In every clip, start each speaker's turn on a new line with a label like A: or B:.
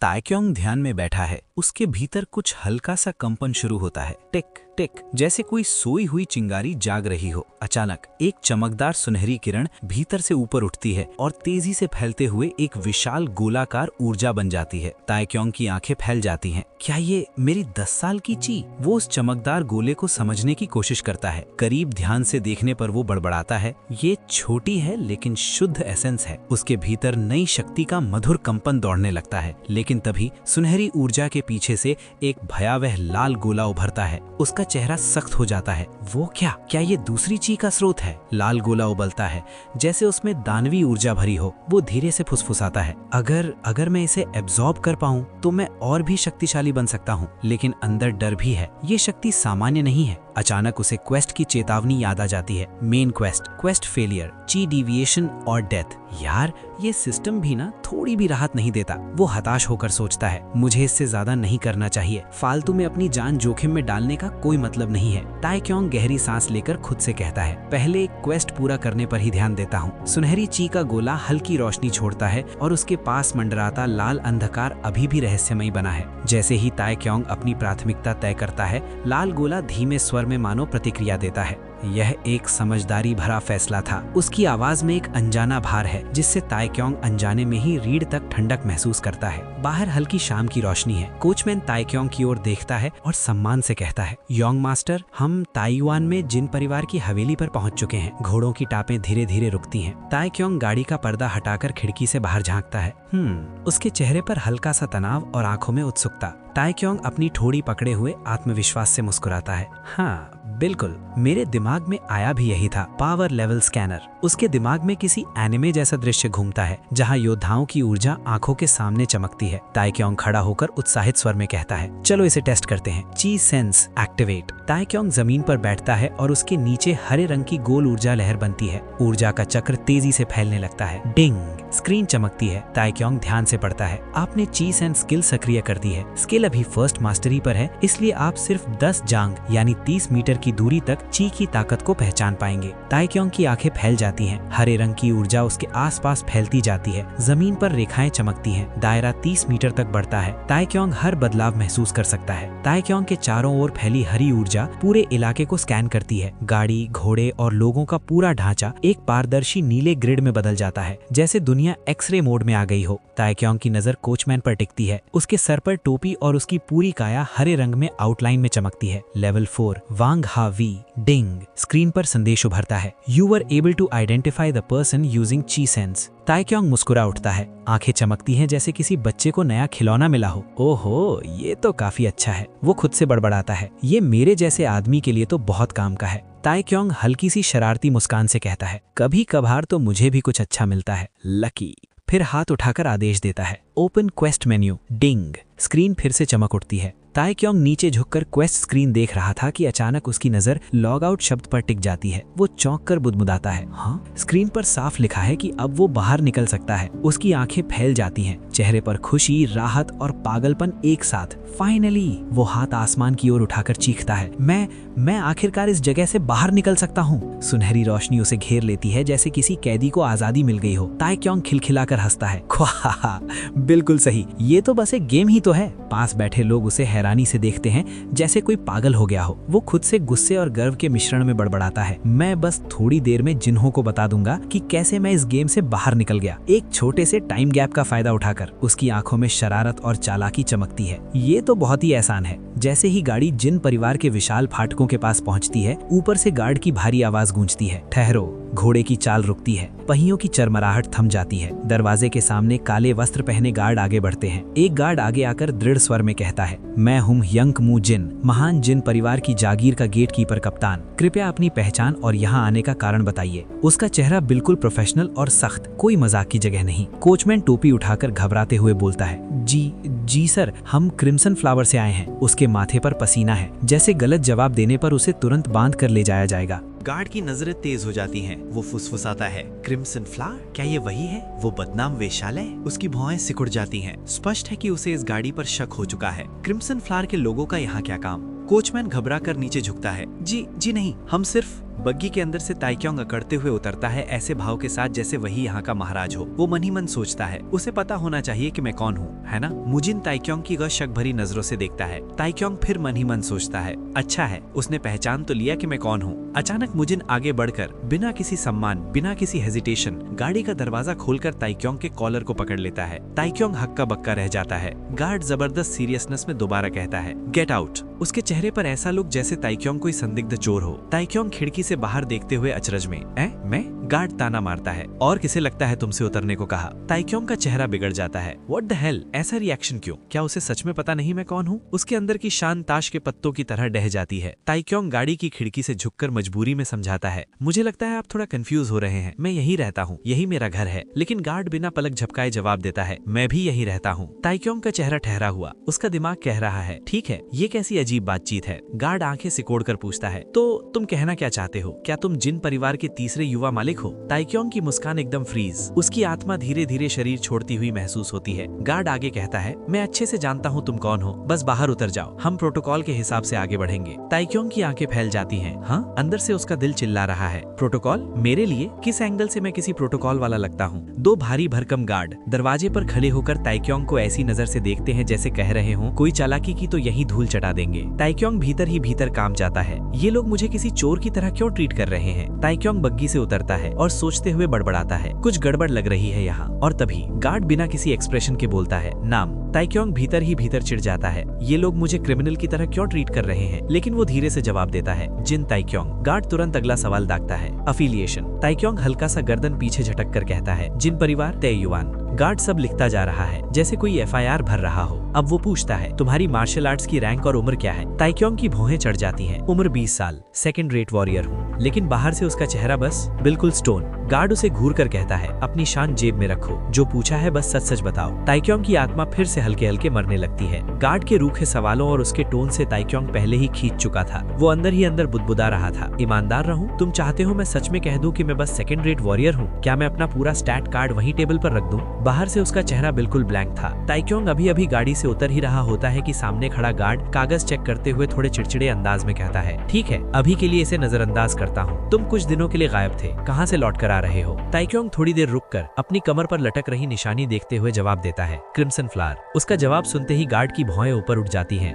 A: ताइक्योंग ध्यान में बैठा है। उसके भीतर कुछ हल्का सा कंपन शुरू होता है, टिक टिक, जैसे कोई सोई हुई चिंगारी जाग रही हो। अचानक एक चमकदार सुनहरी किरण भीतर से ऊपर उठती है और तेजी से फैलते हुए एक विशाल गोलाकार ऊर्जा बन जाती है। ताइक्योंग की आंखें फैल जाती हैं। क्या ये मेरी 10 साल की ची? वो उस चमकदार गोले को समझने की कोशिश करता है। करीब ध्यान से देखने पर वो बड़बड़ाता है, ये छोटी है लेकिन शुद्ध एसेंस है। उसके भीतर नई शक्ति का मधुर कंपन दौड़ने लगता है। लेकिन तभी सुनहरी ऊर्जा के पीछे से एक भयावह लाल गोला उभरता है। उसका चेहरा सख्त हो जाता है। वो क्या ये दूसरी ची का स्रोत है? लाल गोला उबलता है जैसे उसमें दानवी ऊर्जा भरी हो। वो धीरे से फुसफुसाता है, अगर मैं इसे एब्जॉर्ब कर पाऊं तो मैं और भी शक्तिशाली बन सकता हूं। लेकिन अंदर डर भी है, ये शक्ति सामान्य नहीं है। अचानक उसे क्वेस्ट की चेतावनी याद आ जाती है। मेन क्वेस्ट फेलियर, ची डिविएशन और डेथ। यार ये सिस्टम भी ना थोड़ी भी राहत नहीं देता। वो हताश होकर सोचता है, मुझे इससे ज्यादा नहीं करना चाहिए। फालतू में अपनी जान जोखिम में डालने का कोई मतलब नहीं है। ताइक्योंग गहरी सांस लेकर खुद से कहता है, पहले एक क्वेस्ट पूरा करने पर ही ध्यान देता हूँ। सुनहरी ची का गोला हल्की रोशनी छोड़ता है और उसके पास मंडराता लाल अंधकार अभी भी रहस्यमयी बना है। जैसे ही ताइक्योंग अपनी प्राथमिकता तय करता है, लाल गोला धीमे स्वर में मानो प्रतिक्रिया देता है। यह एक समझदारी भरा फैसला था। उसकी आवाज में एक अनजाना भार है जिससे ताइक्योंग अनजाने में ही रीढ़ तक ठंडक महसूस करता है। बाहर हल्की शाम की रोशनी है। कोचमैन ताइक्योंग की ओर देखता है और सम्मान से कहता है, योंग मास्टर, हम ताइवान में जिन परिवार की हवेली पर पहुंच चुके हैं। घोड़ों की टापें धीरे धीरे रुकती हैं। ताइक्योंग गाड़ी का पर्दा हटाकर खिड़की से बाहर झांकता है। उसके चेहरे पर हल्का सा तनाव और आंखों में उत्सुकता। ताइक्योंग अपनी ठोड़ी पकड़े हुए आत्मविश्वास से मुस्कुराता है। हाँ बिल्कुल, मेरे दिमाग में आया भी यही था, पावर लेवल स्कैनर। उसके दिमाग में किसी एनिमे जैसा दृश्य घूमता है जहां योद्धाओं की ऊर्जा आंखों के सामने चमकती है। ताइक्योंग खड़ा होकर उत्साहित स्वर में कहता है, चलो इसे टेस्ट करते हैं। ची सेंस एक्टिवेट। ताइक्योंग जमीन पर बैठता है और उसके नीचे हरे रंग की गोल ऊर्जा लहर बनती है। ऊर्जा का चक्र तेजी से फैलने लगता है। डिंग, स्क्रीन चमकती है। ताइक्योंग ध्यान से पढ़ता है, आपने ची सेंस स्किल सक्रिय कर दी है। स्किल अभी फर्स्ट मास्टरी पर है, इसलिए आप सिर्फ 10 जांग यानी 30 मीटर की दूरी तक ची की ताकत को पहचान पाएंगे। ताइक्योंग की आंखें फैल जाती हैं। हरे रंग की ऊर्जा उसके आसपास फैलती जाती है। जमीन पर रेखाएं चमकती हैं। दायरा 30 मीटर तक बढ़ता है। ताइक्योंग हर बदलाव महसूस कर सकता है। ताइक्योंग के चारों ओर फैली हरी ऊर्जा पूरे इलाके को स्कैन करती है। गाड़ी, घोड़े और लोगों का पूरा ढांचा एक पारदर्शी नीले ग्रिड में बदल जाता है, जैसे दुनिया एक्सरे मोड में आ गई हो। ताइक्योंग की नजर कोचमैन पर टिकती है। उसके सर पर टोपी और उसकी पूरी काया हरे रंग में आउटलाइन में चमकती है। लेवल 4 वांग हा वी। डिंग, स्क्रीन पर संदेश उभरता है, you were able to identify the person using chi sense. Taekyung मुस्कुरा उठता है। आंखें चमकती हैं जैसे किसी बच्चे को नया खिलौना मिला हो। ओहो, ये तो काफी अच्छा है। वो खुद से बड़बड़ाता है, ये मेरे जैसे आदमी के लिए तो बहुत काम का है। ताइक्योंग हल्की सी शरारती मुस्कान से कहता है, कभी कभार तो मुझे भी कुछ अच्छा मिलता है, लकी। फिर हाथ उठाकर आदेश देता है, ओपन क्वेस्ट मेन्यू। डिंग, स्क्रीन फिर से चमक उठती है। ताइक्योंग नीचे झुककर क्वेस्ट स्क्रीन देख रहा था कि अचानक उसकी नजर लॉग आउट शब्द पर टिक जाती है। वो चौंक कर बुदबुदाता है, हाँ? स्क्रीन पर साफ लिखा है कि अब वो बाहर निकल सकता है। उसकी आंखें फैल जाती हैं, चेहरे पर खुशी, राहत और पागलपन एक साथ। फाइनली वो हाथ आसमान की ओर उठाकर चीखता है, मैं आखिरकार इस जगह से बाहर निकल सकता हूँ। सुनहरी रोशनी उसे घेर लेती है जैसे किसी कैदी को आजादी मिल गई हो। ताइक्योंग खिलखिलाकर हंसता है, ख्वाहा, बिल्कुल सही, ये तो बस एक गेम ही तो है। पास बैठे लोग उसे हैरानी से देखते हैं जैसे कोई पागल हो गया हो। वो खुद से गुस्से और गर्व के मिश्रण में बड़बड़ाता है, मैं बस थोड़ी देर में जिन्हों को बता दूंगा कि कैसे मैं इस गेम से बाहर निकल गया, एक छोटे से टाइम गैप का फायदा उठाकर। उसकी आंखों में शरारत और चालाकी चमकती है। ये तो बहुत ही आसान है। जैसे ही गाड़ी जिन परिवार के विशाल फाटकों के पास पहुंचती है, ऊपर से गार्ड की भारी आवाज गूंजती है, ठहरो। घोड़े की चाल रुकती है, पहियों की चरमराहट थम जाती है। दरवाजे के सामने काले वस्त्र पहने गार्ड आगे बढ़ते हैं। एक गार्ड आगे आकर दृढ़ स्वर में कहता है, मैं हूँ यंग मू जिन, महान जिन परिवार की जागीर का गेट कीपर कप्तान। कृपया अपनी पहचान और यहाँ आने का कारण बताइए। उसका चेहरा बिल्कुल प्रोफेशनल और सख्त, कोई मजाक की जगह नहीं। कोचमैन टोपी उठाकर घबराते हुए बोलता है, जी सर, हम क्रिम्सन फ्लावर से आए हैं। उसके माथे पर पसीना है, जैसे गलत जवाब देने पर उसे तुरंत बांध कर ले जाया जाएगा।
B: गार्ड की नजरें तेज हो जाती हैं। वो फुसफुसाता है, क्रिम्सन फ्लावर, क्या ये वही है, वो बदनाम वेश्यालय? उसकी भौहें सिकुड़ जाती हैं। स्पष्ट है कि उसे इस गाड़ी पर शक हो चुका है। क्रिम्सन फ्लावर के लोगों का यहाँ क्या काम? कोचमैन घबरा कर नीचे झुकता है, जी नहीं, हम सिर्फ बग्गी के अंदर से ताइक्योंग अकड़ते हुए उतरता है, ऐसे भाव के साथ जैसे वही यहाँ का महाराज हो। वो मन ही मन सोचता है उसे पता होना चाहिए कि मैं कौन हूँ, है ना। मुजिन ताइक्योंग की गश शक भरी नजरों से देखता है। ताइक्योंग फिर मन ही मन सोचता है, अच्छा है उसने पहचान तो लिया कि मैं कौन हूँ। अचानक मुजिन आगे बढ़कर बिना किसी सम्मान, बिना किसी हेजिटेशन गाड़ी का दरवाजा खोलकर ताइक्योंग के कॉलर को पकड़ लेता है। ताइक्योंग हक्का बक्का रह जाता है। गार्ड जबरदस्त सीरियसनेस में दोबारा कहता है, गेट आउट। उसके चेहरे पर ऐसा लुक जैसे ताइक्योंग कोई संदिग्ध चोर हो। ताइक्योंग खिड़की से बाहर देखते हुए अचरज में, मैं? गार्ड ताना मारता है, और किसे लगता है तुमसे उतरने को कहा। ताइक्योंग का चेहरा बिगड़ जाता है। व्हाट द हेल, ऐसा रिएक्शन क्यों? क्या उसे सच में पता नहीं मैं कौन हूँ? उसके अंदर की शान ताश के पत्तों की तरह डह जाती है। ताइक्योंग गाड़ी की खिड़की से झुककर मजबूरी में समझाता है, मुझे लगता है आप थोड़ा कंफ्यूज हो रहे हैं, मैं यही रहता हूँ, यही मेरा घर है। लेकिन गार्ड बिना पलक झपकाए जवाब देता है, मैं भी यही रहता हूँ। ताइक्योंग का चेहरा ठहरा हुआ, उसका दिमाग कह रहा है, ठीक है, ये कैसी अजीब बातचीत है। गार्ड आंखें सिकोड़ कर पूछता है, तो तुम कहना क्या चाहते हो? क्या तुम जिन परिवार के तीसरे युवा मालिक हो? ताइक्योंग की मुस्कान एकदम फ्रीज, उसकी आत्मा धीरे धीरे शरीर छोड़ती हुई महसूस होती है। गार्ड आगे कहता है, मैं अच्छे से जानता हूँ तुम कौन हो, बस बाहर उतर जाओ, हम प्रोटोकॉल के हिसाब से आगे बढ़ेंगे। ताइक्योंग की आंखें फैल जाती हैं। हाँ, अंदर से उसका दिल चिल्ला रहा है, प्रोटोकॉल? मेरे लिए? किस एंगल से मैं किसी प्रोटोकॉल वाला लगता हूँ? दो भारी भरकम गार्ड दरवाजे पर खड़े होकर ताइक्योंग को ऐसी नजर से देखते हैं जैसे कह रहे हो, कोई चालाकी की तो यही धूल चटा देंगे। ताइक्योंग भीतर ही भीतर काम जाता है, ये लोग मुझे किसी चोर की तरह क्यों ट्रीट कर रहे हैं। ताइक्योंग बग्गी से उतरता है और सोचते हुए बड़बड़ाता है, कुछ गड़बड़ लग रही है यहाँ। और तभी गार्ड बिना किसी एक्सप्रेशन के बोलता है, नाम। ताइक्योंग भीतर ही भीतर चिढ़ जाता है, ये लोग मुझे क्रिमिनल की तरह क्यों ट्रीट कर रहे हैं। लेकिन वो धीरे से जवाब देता है, जिन ताइक्योंग। गार्ड तुरंत अगला सवाल दागता है, अफिलिएशन। ताइक्योंग हल्का सा गर्दन पीछे झटक कर कहता है, जिन परिवार, तेयुआन। गार्ड सब लिखता जा रहा है जैसे कोई एफआईआर भर रहा हो। अब वो पूछता है, तुम्हारी मार्शल आर्ट्स की रैंक और उम्र क्या है? ताइक्योंग की भौहें चढ़ जाती हैं। उम्र 20 साल, सेकंड रेट वॉरियर हूँ। लेकिन बाहर से उसका चेहरा बस बिल्कुल स्टोन। गार्ड उसे घूर कर कहता है, अपनी शान जेब में रखो, जो पूछा है बस सच सच बताओ। ताइक्योंग की आत्मा फिर से हल्के हल्के मरने लगती है। गार्ड के रूखे सवालों और उसके टोन से ताइक्योंग पहले ही खींच चुका था। वो अंदर ही अंदर बुदबुदा रहा था, ईमानदार रहूं? तुम चाहते हो मैं सच में कह दूं कि मैं बस सेकंड रेट वॉरियर हूँ? क्या मैं अपना पूरा स्टैट कार्ड वहीं टेबल पर रख दूं? बाहर से उसका चेहरा बिल्कुल ब्लैंक था। ताइक्योंग अभी अभी गाड़ी से उतर ही रहा होता है कि सामने खड़ा गार्ड कागज चेक करते हुए थोड़े चिड़चिड़े अंदाज में कहता है, ठीक है, अभी के लिए इसे नजरअंदाज करता हूँ। तुम कुछ दिनों के लिए गायब थे, कहाँ से लौट कर आ रहे हो? ताइक्योंग थोड़ी देर रुककर अपनी कमर पर लटक रही निशानी देखते हुए जवाब देता है, क्रिम्सन फ्लावर। उसका जवाब सुनते ही गार्ड की भौएं ऊपर उठ जाती हैं।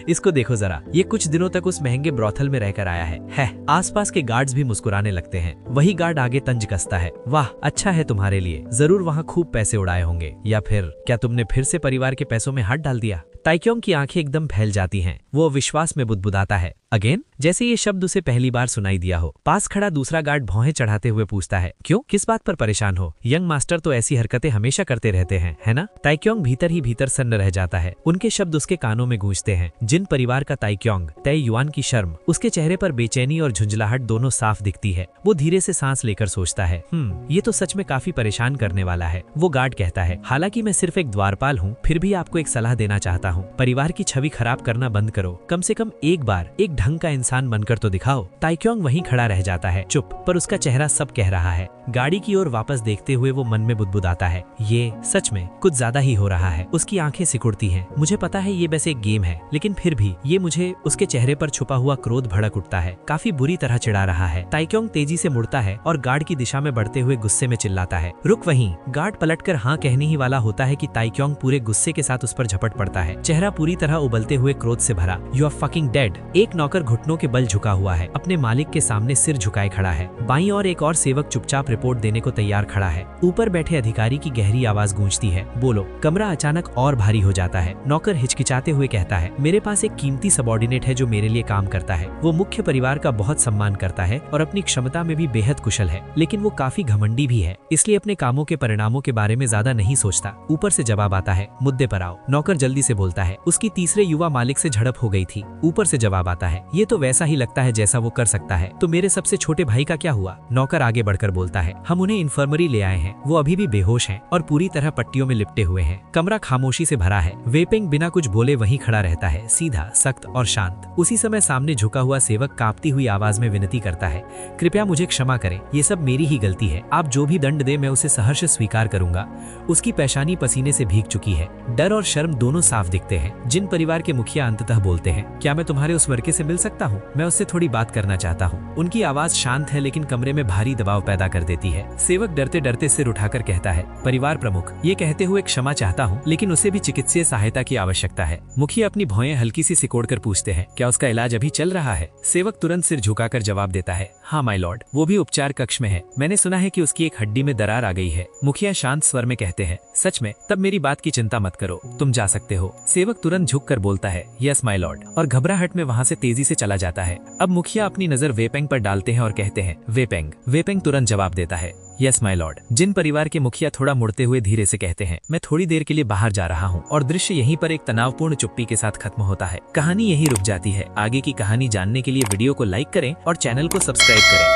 B: इसको देखो जरा, ये कुछ दिनों तक उस महंगे ब्रॉथल में रहकर आया है। आसपास के गार्ड्स भी मुस्कुराने लगते हैं। वही गार्ड आगे तंज कसता है, वाह, अच्छा है तुम्हारे लिए, जरूर वहाँ खूब पैसे उड़ाए होंगे। या फिर क्या तुमने फिर से परिवार के पैसों में हाथ डाल दिया? ताइक्योंग की आंखें एकदम फैल जाती हैं। वो अविश्वास में बुदबुदाता है, अगेन? जैसे ये शब्द उसे पहली बार सुनाई दिया हो। पास खड़ा दूसरा गार्ड भौहें चढ़ाते हुए पूछता है, क्यों, किस बात पर परेशान हो? यंग मास्टर तो ऐसी हरकतें हमेशा करते रहते हैं, है ना? ताइक्योंग भीतर ही भीतर सन्न रह जाता है। उनके शब्द उसके कानों में गूंजते हैं। जिन परिवार का ताइक्योंग, तेयुआन की शर्म। उसके चेहरे पर बेचैनी और झुंझलाहट दोनों साफ दिखती है। वो धीरे से सांस लेकर सोचता है, ये तो सच में काफी परेशान करने वाला है। वो गार्ड कहता है, हालांकि मैं सिर्फ एक द्वारपाल हूँ, फिर भी आपको एक सलाह देना चाहता हूँ। परिवार की छवि खराब करना बंद करो, कम से कम एक बार एक ढंग का इंसान बनकर तो दिखाओ। ताइक्योंग वहीं खड़ा रह जाता है, चुप, पर उसका चेहरा सब कह रहा है। गाड़ी की ओर वापस देखते हुए वो मन में बुदबुदाता है, ये सच में कुछ ज्यादा ही हो रहा है। उसकी आंखें सिकुड़ती हैं। मुझे पता है ये बस एक गेम है, लेकिन फिर भी ये मुझे उसके चेहरे पर छुपा हुआ क्रोध भड़क उठता है, काफी बुरी तरह चिढ़ा रहा है। ताइक्योंग तेजी से मुड़ता है और गार्ड की दिशा में बढ़ते हुए गुस्से में चिल्लाता है, रुक वहीं। गार्ड पलटकर हाँ कहने ही वाला होता है कि ताइक्योंग पूरे गुस्से के साथ उस पर झपट पड़ता है, चेहरा पूरी तरह उबलते हुए क्रोध से भरा। You are fucking dead. एक नौकर घुटनों के बल झुका हुआ है, अपने मालिक के सामने सिर झुकाए खड़ा है। बाईं ओर एक और सेवक चुपचाप रिपोर्ट देने को तैयार खड़ा है। ऊपर बैठे अधिकारी की गहरी आवाज गूंजती है, बोलो। कमरा अचानक और भारी हो जाता है। नौकर हिचकिचाते हुए कहता है, मेरे पास एक कीमती सबॉर्डिनेट है जो मेरे लिए काम करता है। वो मुख्य परिवार का बहुत सम्मान करता है और अपनी क्षमता में भी बेहद कुशल है, लेकिन वो काफी घमंडी भी है, इसलिए अपने कामों के परिणामों के बारे में ज्यादा नहीं सोचता। ऊपर से जवाब आता है, मुद्दे पर आओ। नौकर जल्दी से बोलता है, उसकी तीसरे युवा मालिक से झड़प हो गई थी। ऊपर से जवाब आता है, ये तो वैसा ही लगता है जैसा वो कर सकता है, तो मेरे सबसे छोटे भाई का क्या हुआ? नौकर आगे बढ़कर बोलता है, हम उन्हें इन्फर्मरी ले आए हैं, वो अभी भी बेहोश हैं और पूरी तरह पट्टियों में लिपटे हुए हैं। कमरा खामोशी से भरा है। वेपिंग बिना कुछ बोले वहीं खड़ा रहता है, सीधा, सख्त और शांत। उसी समय सामने झुका हुआ सेवक कांपती हुई आवाज में विनती करता है, कृपया मुझे क्षमा करें, ये सब मेरी ही गलती है। आप जो भी दंड दे मैं उसे सहर्ष स्वीकार करूंगा। उसकी पेशानी पसीने से भीग चुकी है, डर और शर्म दोनों साफ दिखते हैं। जिन परिवार के मुखिया अंततः बोलते हैं, क्या मैं तुम्हारे उस लड़के से मिल सकता हूँ? मैं उससे थोड़ी बात करना चाहता हूँ। उनकी आवाज शांत है लेकिन कमरे में भारी दबाव पैदा कर देती है। सेवक डरते डरते सिर उठाकर कहता है, परिवार प्रमुख, ये कहते हुए क्षमा चाहता हूँ, लेकिन उसे भी चिकित्सीय सहायता की आवश्यकता है। मुखिया अपनी भौएं हल्की सी सिकोड़कर पूछते हैं, क्या उसका इलाज अभी चल रहा है? सेवक तुरंत सिर झुकाकर जवाब देता है, हाँ माय लॉर्ड, वो भी उपचार कक्ष में है। मैंने सुना है कि उसकी एक हड्डी में दरार आ गई है। मुखिया शांत स्वर में कहते हैं, सच में? तब मेरी बात की चिंता मत करो, तुम जा सकते हो। सेवक तुरंत झुककर बोलता है, यस माय लॉर्ड, और घबराहट में वहाँ से तेजी से चला जाता है। अब मुखिया अपनी नजर वेपेंग पर डालते हैं और कहते हैं, वेपेंग। वेपेंग तुरंत जवाब देता है, यस माय लॉर्ड। जिन परिवार के मुखिया थोड़ा मुड़ते हुए धीरे से कहते हैं, मैं थोड़ी देर के लिए बाहर जा रहा हूँ, और दृश्य यहीं पर एक तनावपूर्ण चुप्पी के साथ खत्म होता है। कहानी यहीं रुक जाती है। आगे की कहानी जानने के लिए वीडियो को लाइक करें और चैनल को सब्सक्राइब करें।